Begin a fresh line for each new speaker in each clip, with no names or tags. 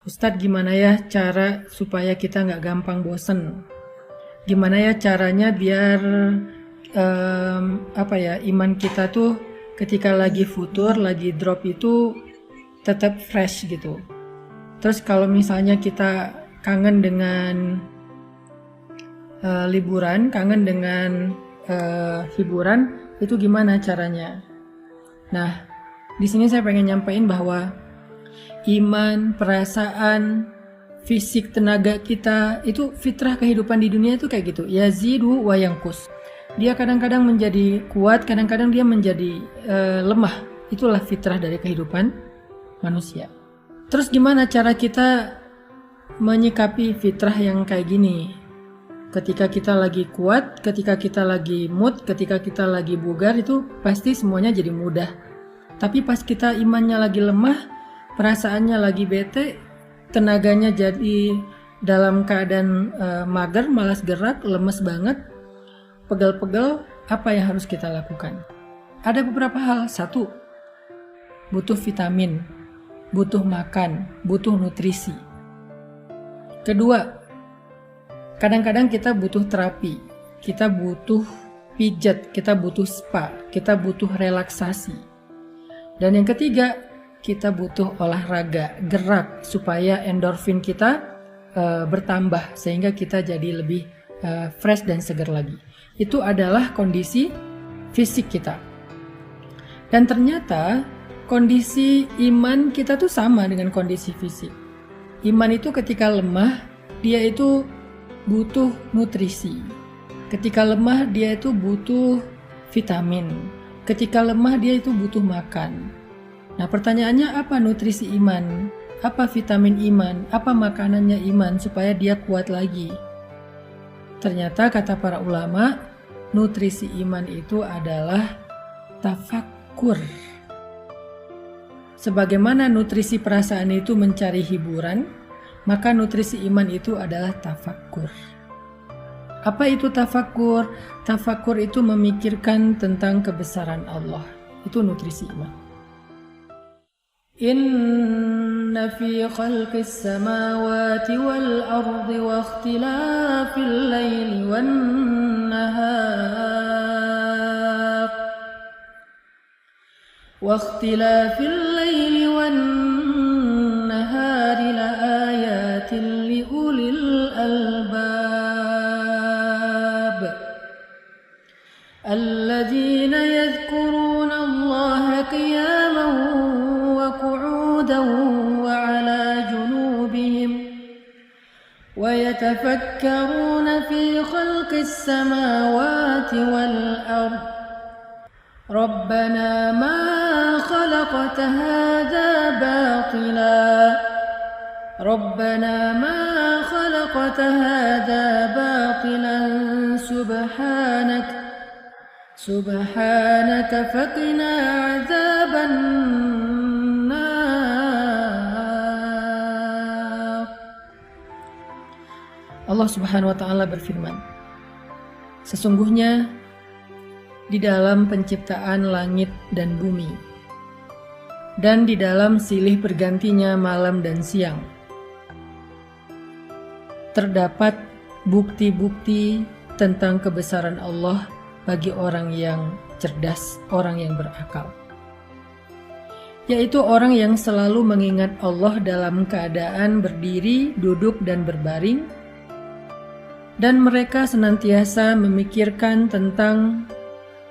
Ustadz, gimana ya cara supaya kita nggak gampang bosen? Gimana ya caranya biar iman kita tuh ketika lagi futur, lagi drop itu tetap fresh gitu. Terus kalau misalnya kita kangen dengan liburan, kangen dengan hiburan, itu gimana caranya? Nah, di sini saya pengen nyampein bahwa iman, perasaan, fisik, tenaga kita itu fitrah kehidupan di dunia itu kayak gitu. Yazidu wa yanqus. Dia kadang-kadang menjadi kuat, kadang-kadang dia menjadi lemah. Itulah fitrah dari kehidupan manusia. Terus gimana cara kita menyikapi fitrah yang kayak gini? Ketika kita lagi kuat, ketika kita lagi mood, ketika kita lagi bugar, itu pasti semuanya jadi mudah. Tapi pas kita imannya lagi lemah, perasaannya lagi bete, tenaganya jadi dalam keadaan mager, malas gerak, lemes banget, pegel-pegel, apa yang harus kita lakukan? Ada beberapa hal. Satu, butuh vitamin, butuh makan, butuh nutrisi. Kedua, kadang-kadang kita butuh terapi, kita butuh pijat, kita butuh spa, kita butuh relaksasi. Dan yang ketiga, kita butuh olahraga, gerak supaya endorfin kita bertambah sehingga kita jadi lebih fresh dan segar lagi. Itu adalah kondisi fisik kita. Dan ternyata kondisi iman kita tuh sama dengan kondisi fisik. Iman itu ketika lemah, dia itu butuh nutrisi. Ketika lemah, dia itu butuh vitamin. Ketika lemah, dia itu butuh makan. Nah, pertanyaannya apa nutrisi iman? Apa vitamin iman? Apa makanannya iman supaya dia kuat lagi? Ternyata kata para ulama, nutrisi iman itu adalah tafakkur. Sebagaimana nutrisi perasaan itu mencari hiburan, maka nutrisi iman itu adalah tafakkur. Apa itu tafakkur? Tafakkur itu memikirkan tentang kebesaran Allah. Itu nutrisi iman. Inna fi khalqis samawati wal ardi wa ikhtilafil laili wan nahar wa ikhtilafil laili wan nahari la ayatin li ulil albab alladzina yadhkuruna Allaha qiyaman wa qu'udan wa 'ala junubihim wa yatafakkaruna fi khalqis samawati wal ardh Rabbana ma khalaqta hadha batila Rabbana ma khalaqta hadha batilan subhanaka faqina adzaban nar. Allah Subhanahu wa taala berfirman, sesungguhnya di dalam penciptaan langit dan bumi, dan di dalam silih bergantinya malam dan siang, terdapat bukti-bukti tentang kebesaran Allah bagi orang yang cerdas, orang yang berakal, yaitu orang yang selalu mengingat Allah dalam keadaan berdiri, duduk, dan berbaring, dan mereka senantiasa memikirkan tentang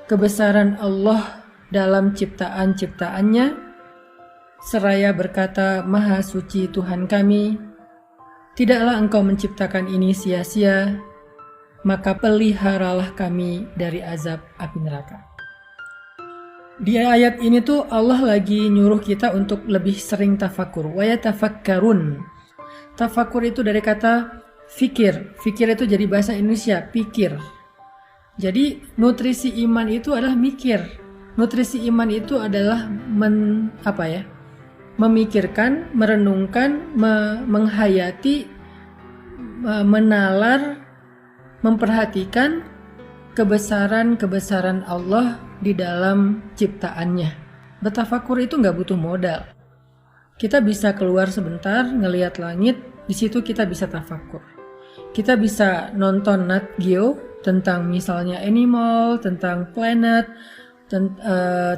kebesaran Allah dalam ciptaan-ciptaannya, seraya berkata, Maha Suci Tuhan kami, tidaklah Engkau menciptakan ini sia-sia, maka peliharalah kami dari azab api neraka. Di ayat ini tuh Allah lagi nyuruh kita untuk lebih sering tafakur. Wa yatafakkarun. Tafakur itu dari kata fikir. Fikir itu jadi bahasa Indonesia, pikir. Jadi nutrisi iman itu adalah mikir. Nutrisi iman itu adalah memikirkan, merenungkan, menghayati, menalar, memperhatikan kebesaran-kebesaran Allah di dalam ciptaannya. Bertafakur itu nggak butuh modal. Kita bisa keluar sebentar, ngelihat langit, di situ kita bisa tafakur. Kita bisa nonton Nat Geo tentang misalnya animal, tentang planet,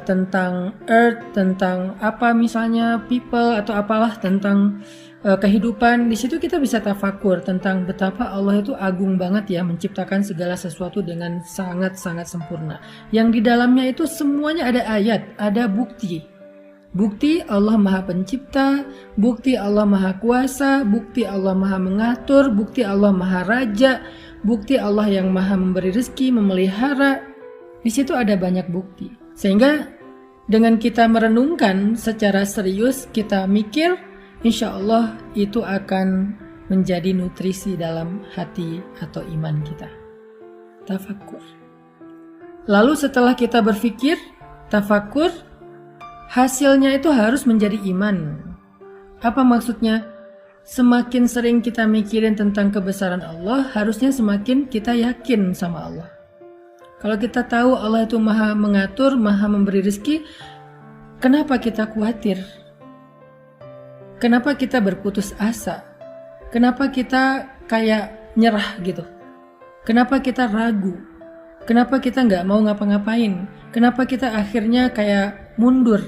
tentang earth, tentang apa misalnya people atau apalah tentang kehidupan. Di situ kita bisa tafakur tentang betapa Allah itu agung banget ya, menciptakan segala sesuatu dengan sangat-sangat sempurna. Yang di dalamnya itu semuanya ada ayat, ada bukti. Bukti Allah Maha Pencipta, bukti Allah Maha Kuasa, bukti Allah Maha Mengatur, bukti Allah Maha Raja, bukti Allah yang Maha Memberi rezeki, memelihara. Di situ ada banyak bukti. Sehingga dengan kita merenungkan secara serius, kita mikir, insya Allah itu akan menjadi nutrisi dalam hati atau iman kita. Tafakur. Lalu setelah kita berpikir, tafakur, hasilnya itu harus menjadi iman. Apa maksudnya? Semakin sering kita mikirin tentang kebesaran Allah, harusnya semakin kita yakin sama Allah. Kalau kita tahu Allah itu Maha Mengatur, Maha Memberi rezeki, kenapa kita khawatir? Kenapa kita berputus asa? Kenapa kita kayak nyerah gitu? Kenapa kita ragu? Kenapa kita nggak mau ngapa-ngapain? Kenapa kita akhirnya kayak mundur?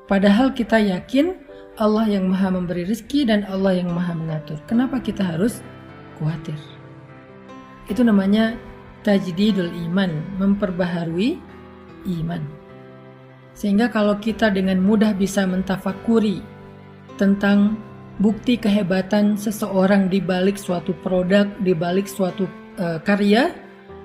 Padahal kita yakin Allah yang Maha Memberi rezeki dan Allah yang Maha Mengatur. Kenapa kita harus khawatir? Itu namanya tajdidul iman, memperbaharui iman. Sehingga kalau kita dengan mudah bisa mentafakuri tentang bukti kehebatan seseorang di balik suatu produk, di balik suatu karya,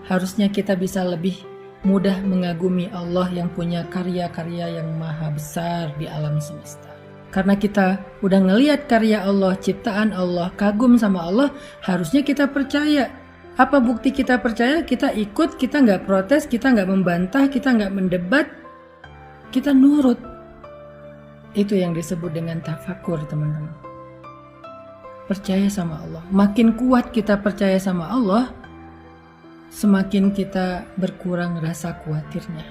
harusnya kita bisa lebih mudah mengagumi Allah yang punya karya-karya yang maha besar di alam semesta. Karena kita udah ngelihat karya Allah, ciptaan Allah, kagum sama Allah, harusnya kita percaya. Apa bukti kita percaya? Kita ikut, kita nggak protes, kita nggak membantah, kita nggak mendebat, kita nurut. Itu yang disebut dengan tafakur, teman-teman. Percaya sama Allah. Makin kuat kita percaya sama Allah, semakin kita berkurang rasa khawatirnya.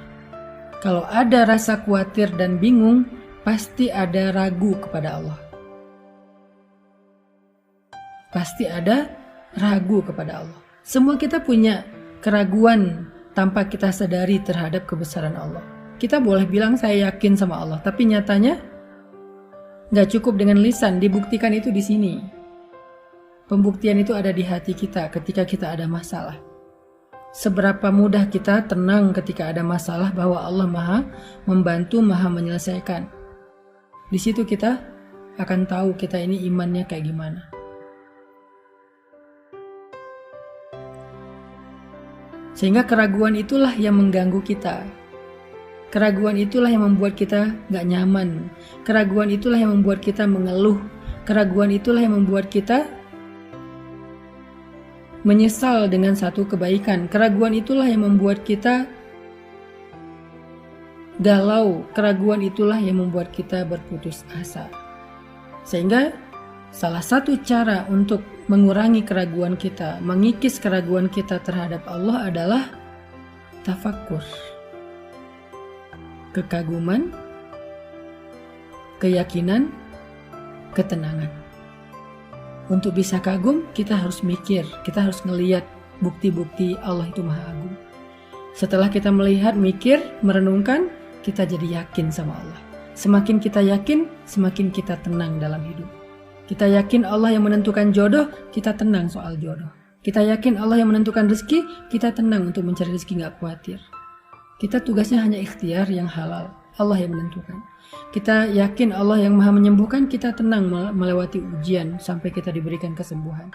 Kalau ada rasa khawatir dan bingung, pasti ada ragu kepada Allah. Pasti ada ragu kepada Allah. Semua kita punya keraguan tanpa kita sadari terhadap kebesaran Allah. Kita boleh bilang saya yakin sama Allah, tapi nyatanya nggak cukup dengan lisan, dibuktikan itu di sini. Pembuktian itu ada di hati kita ketika kita ada masalah. Seberapa mudah kita tenang ketika ada masalah bahwa Allah Maha membantu, Maha menyelesaikan. Di situ kita akan tahu kita ini imannya kayak gimana. Sehingga keraguan itulah yang mengganggu kita. Keraguan itulah yang membuat kita gak nyaman. Keraguan itulah yang membuat kita mengeluh. Keraguan itulah yang membuat kita menyesal dengan satu kebaikan. Keraguan itulah yang membuat kita galau. Keraguan itulah yang membuat kita berputus asa. Sehingga salah satu cara untuk mengurangi keraguan kita, mengikis keraguan kita terhadap Allah adalah tafakur. Kekaguman, keyakinan, ketenangan. Untuk bisa kagum, kita harus mikir, kita harus ngelihat bukti-bukti Allah itu Maha Agung. Setelah kita melihat, mikir, merenungkan, kita jadi yakin sama Allah. Semakin kita yakin, semakin kita tenang dalam hidup. Kita yakin Allah yang menentukan jodoh, kita tenang soal jodoh. Kita yakin Allah yang menentukan rezeki, kita tenang untuk mencari rezeki, gak khawatir. Kita tugasnya hanya ikhtiar yang halal, Allah yang menentukan. Kita yakin Allah yang Maha menyembuhkan, kita tenang melewati ujian sampai kita diberikan kesembuhan.